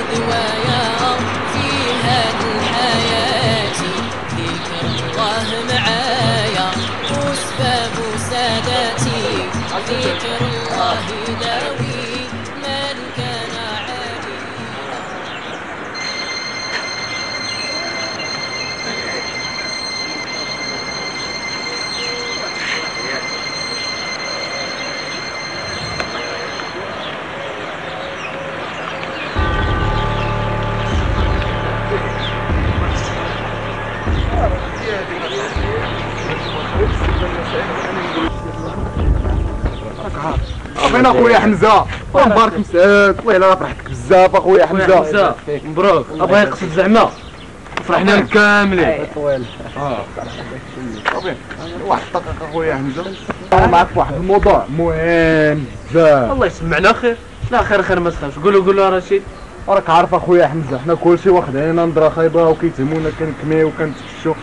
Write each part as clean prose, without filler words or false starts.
ودوايا في هذه الحياة، ذكر الله معايا وسباب ساداتي، ذكر الله يداوي من كان عاليا. فين اخويا حمزه؟ مبارك مساك، والله الا فرحتك بزاف اخويا حمزه. مبروك. ابغى يقصد زعما فرحنا كاملين. واحد الدقيقه اخويا حمزه، انا معك في واحد الموضوع مهم بزاف. الله يسمعنا خير. لا خير ما تخافش. قولوا رشيد. راك عارف اخويا حمزه، حنا كلشي واخدين نظره خايبه وكيتهمونا كنكميو وكنتفشوا،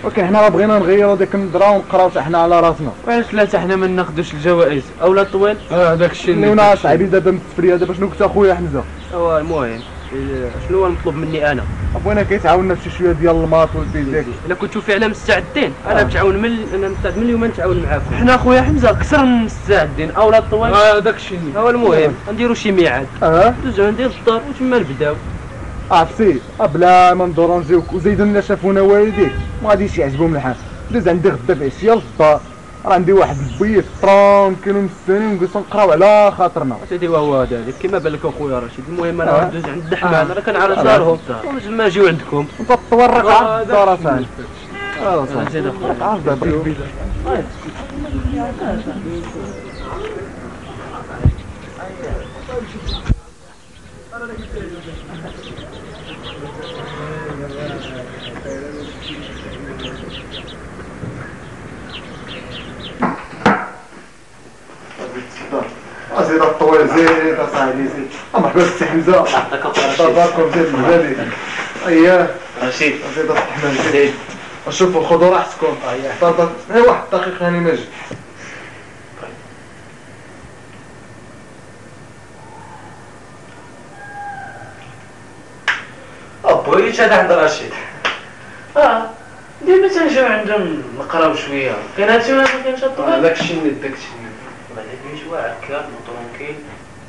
ولكن حنا بغينا نغيروا ديك النظره ونقراو حتى حنا على راسنا. وعلاش لا حنا ما ناخذوش الجوائز اولا طويل؟ هذاك الشيء اللي خليونا صاحبي دابا من التفريه. دابا شنو قلت اخويا حمزه؟ المهم شنو هو المطلوب مني انا؟ بغينا كيتعاوننا بشي شويه ديال الماط والبيزيك. الا كنتو فعلا مستعدين انا بتعاون انا مستعد من اليوم نتعاون معاكم. حنا اخويا حمزه اكثر من مستعدين اولا طويل. هذاك الشيء هو المهم. نديروا شي ميعاد ندوزو عندي للدار وتما نبداو. عرفتي بلا ما ندورو نجيوك، وزيدوا لنا شافونا والديك ما غاديش يعجبهم الحال. دوز عندي غدا في عشيه للدار، راه عندي واحد البيت ترونكيل ومستاني ونجلسو نقراو على خاطرنا. سيدي وهو هذا كيما بان لك اخويا رشيد. المهم انا غندوز عند الدحمان، انا كنعرف دارهم وتما نجيو عندكم. انت تطور راك عارف الدار اصاحبي. صافي راك عارف دابا. زيد الطويل زيد اصاحبي زيد. مرحبا سي حمزه. يعطيك الخير. تباركم زيد الغالي. اييه رشيد. زيد الرحمن زيد. شوفوا خذوا راحتكم. اييه واحد الدقيقه راني ماجي. بغيت هذا عند رشيد. ديما تنجيو عندهم نقراو شويه. كاين هادشي ولا ما كاينش الطويل؟ داك الشيء من داك الشيء. غادي نمشي شويه هكا مطرونكيل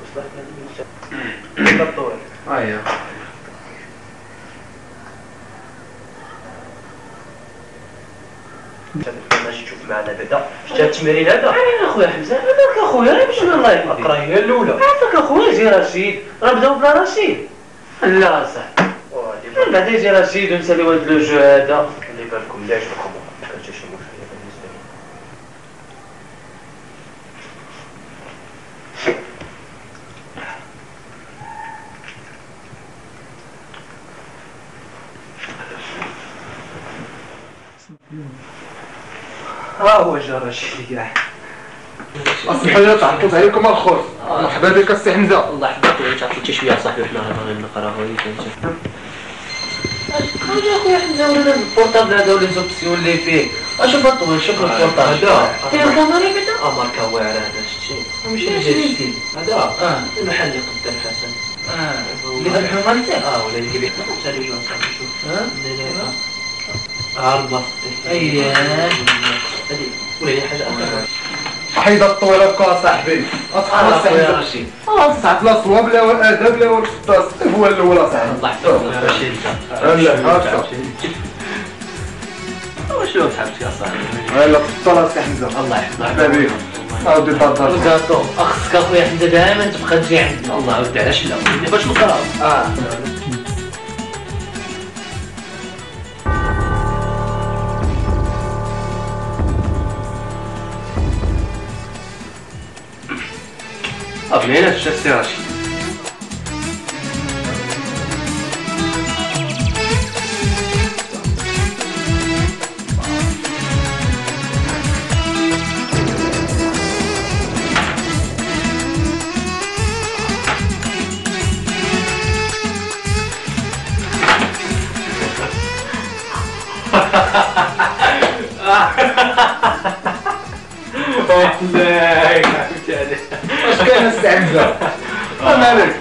وصلت لنا الطويل. اييه ماشي تشوف معنا بعدا شتا التمرين هذا. انا اخويا حمزه هذاك اخويا راه باش الله يقرا هي الاولى. عافاك اخويا يجي رشيد. راه بداو بلا رشيد. لا صح من بعد يجي رشيد ونساليو هاد لو جو هذا. خلي بالكم لا يعجبكم ما كانش شي مشكله بالنسبه لي. ها هو جا رشيد كاع. اسمحوا لي تعطلت عليكم الخوت. مرحبا بك السي حمزه. الله يحفظك ويعطيك حتى شويه صاحبي. حنا باغيين نقراو هيك انت. خرج اخويا حمزه ولا البورطابل هذا ولا زوبسيون اللي فيه. اشوف الطويل شوف البورطابل هذا فيه كاميرا بعدا. ماركه واعره هذا شتي ماشي جديد هذا. المحل اللي قدام حسن. اللي في الحومه تاعك. ولا اللي كيبيع سالي جو صاحبي شوف. البسط. اييه هذه ولا هي حاجه اخرى. حيد الطويله بكا صاحبي. خلاص يا رشيد. صعب لا صواب لا والادب لا والقطاس هو الاول صاحبي. الله يحفظك رشيد. لا هاكا واش لو صاحبتي يا صاحبي؟ لا تفضل السي حمزه. الله يحفظك. مرحبا بك. عاودي تفضل. وزاتو اخصك اخويا حمزه دائما تبقى تجي عندنا. الله يودي علاش لا باش نقراو. أبنينا الشخصي رشيد. واش كاين السي حمزه؟ مالك؟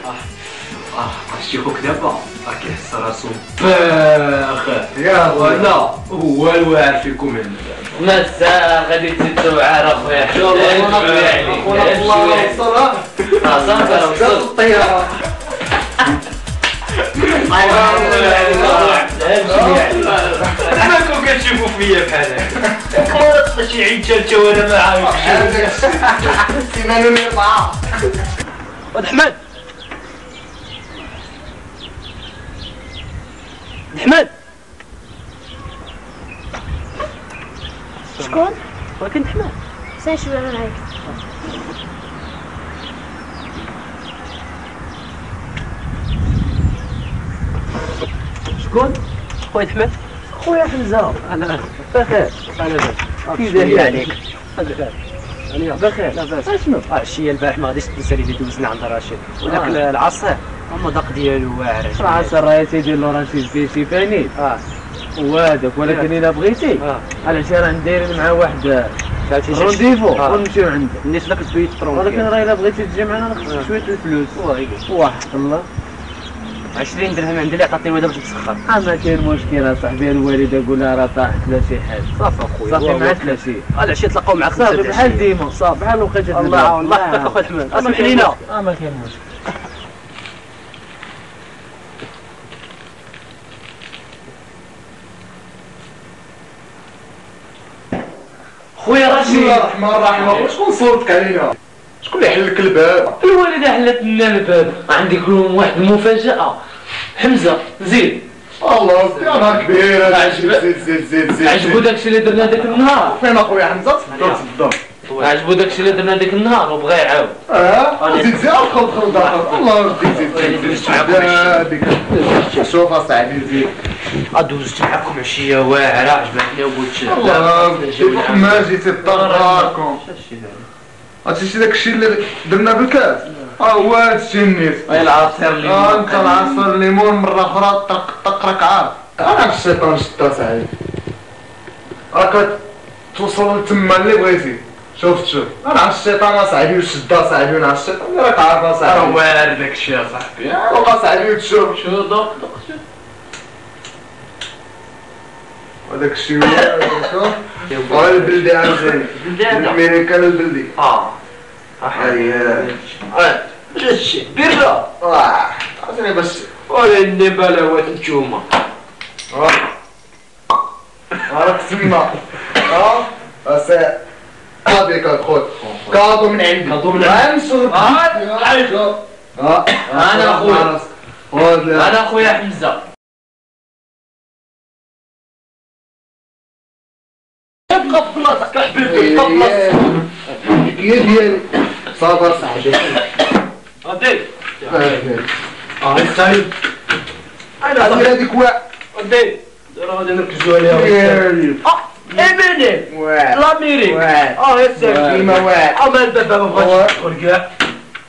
شتي خوك دابا راه كيحس راسو باخر يا وانا هو الواعر فيكم هنا مساء غادي تتوعر اخويا ان شاء الله وصل صافي وصل الطياره ما كون كتشوفوا فيا بحال هكا شي عيد ثالثه وانا ما عارفش سيمانون 4 ولد احمد احمد شكون؟ ولكن احمد سير شويه من هيك. شكون؟ خويا احمد خويا حمزه. انا بخير انا كيف داير عليك بخير لاباس اشنو العشيه البارح ما غاديش تنسى لي دوزنا عند رشيد وداك العصير المذاق ديالو واعر العصير راه سيدي اللي راه فيه شي فاني وهذاك ولكن الا بغيتي علاش راه ندير مع واحد رونديفو ونمشيو عنده نيت لك البيت ولكن راه الا بغيتي تجي معنا خصك شويه الفلوس واحد الله 20 درهم عندي اللي عطاتني باش تسخر ما كاين مشكل اصاحبي الوالده قول لها راه طاحت لا شي حاجه صافي اخويا صافي ما عاد لا شي العشيه تلاقاو معاك صافي بحال ديما صافي بحال لقيتي الله يعاون الله يحفظك اخويا احمد اسمح لينا ما كاين مشكل خويا بسم رشيد الله الرحمن الرحيم شكون صوتك علينا شكون اللي حل لك الباب الوالده حلت لنا الباب عندي لكم واحد المفاجاه حمزه زيد الله يا نهار كبير هذا زيد عجبو داكشي اللي درنا داك النهار فين اخويا حمزه تفضل عجبو داكشي اللي درنا داك النهار وبغى يعاود زيد خذ داخل الله زيد شوف اصاحبي زيد دوزت معاكم عشيه واعره عجبتني وقلت الله ما جيتي لداركم هادشي داكشي اللي درنا بالكاس هو هادشي النيت العصير اللي انت العصير الليمون مره اخرى طق راك عارف انا الشيطان شتا صاحبي راك توصل لتما اللي بغيتي شوف انا عند الشيطان اصاحبي وشدا صاحبي ونعرف الشيطان اللي راك عارف اصاحبي راه واعر داكشي اصاحبي بقى صاحبي وتشوف شو دوق هذاك الشيء هو البلدي عاوتاني الامريكان البلدي هادشي بيرا عاوتاني باش ولا النبالوات نتوما راك تما بس هذيك الخوت كادو من عندي كادو من عندي. انا اخويا انا اخويا حمزه ابقى في بلاصتك حبيبي ابقى في بلاصتك هي ديالي صابر صاحبي غادي انت انا هذيك واحد غادي غادي نركزوا عليها ايماني لاميري يا سيدي كيما واحد اما الباب ما بغاش تدخل كاع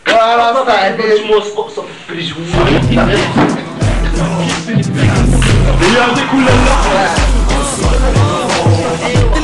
وراه صاحبي صافي بريجو هي كل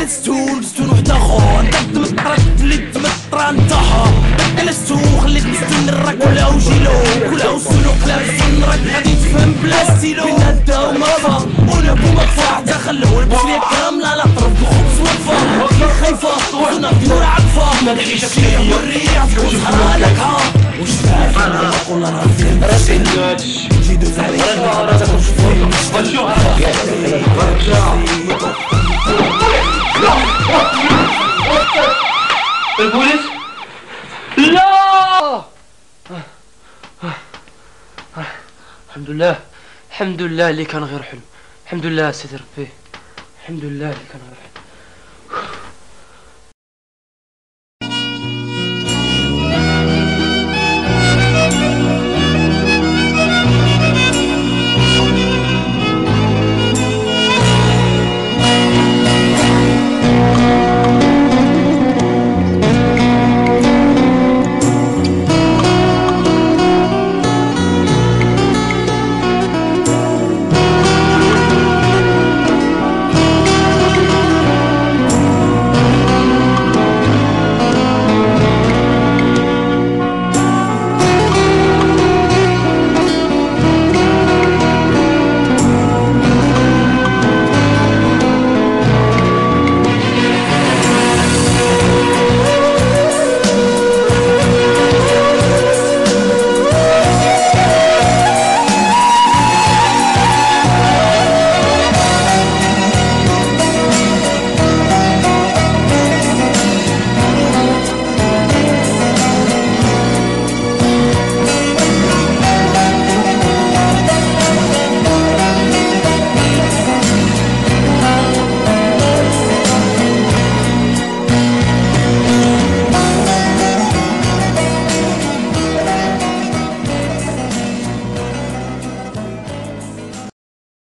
دلستون وحده خور انت مطرش اللي تمطر انتحر دلستون خليك مستن الراك ولا وجيلو ولا وسلوك لا بسن راك غادي تفهم بلا ستيلو بين هدا ومافا ولا بوما فاح تخلو البشريه كامله لا طرب الخبز والفا خايفه وزنا ديور عطفه ما نحيش فيا والريح تكون سهرانك ها واش تعرف انا نقول راه فين جي دوز عليك البوليس لا الحمد لله اللي كان غير حلم الحمد لله سيدي ربي الحمد لله اللي كان غير حلم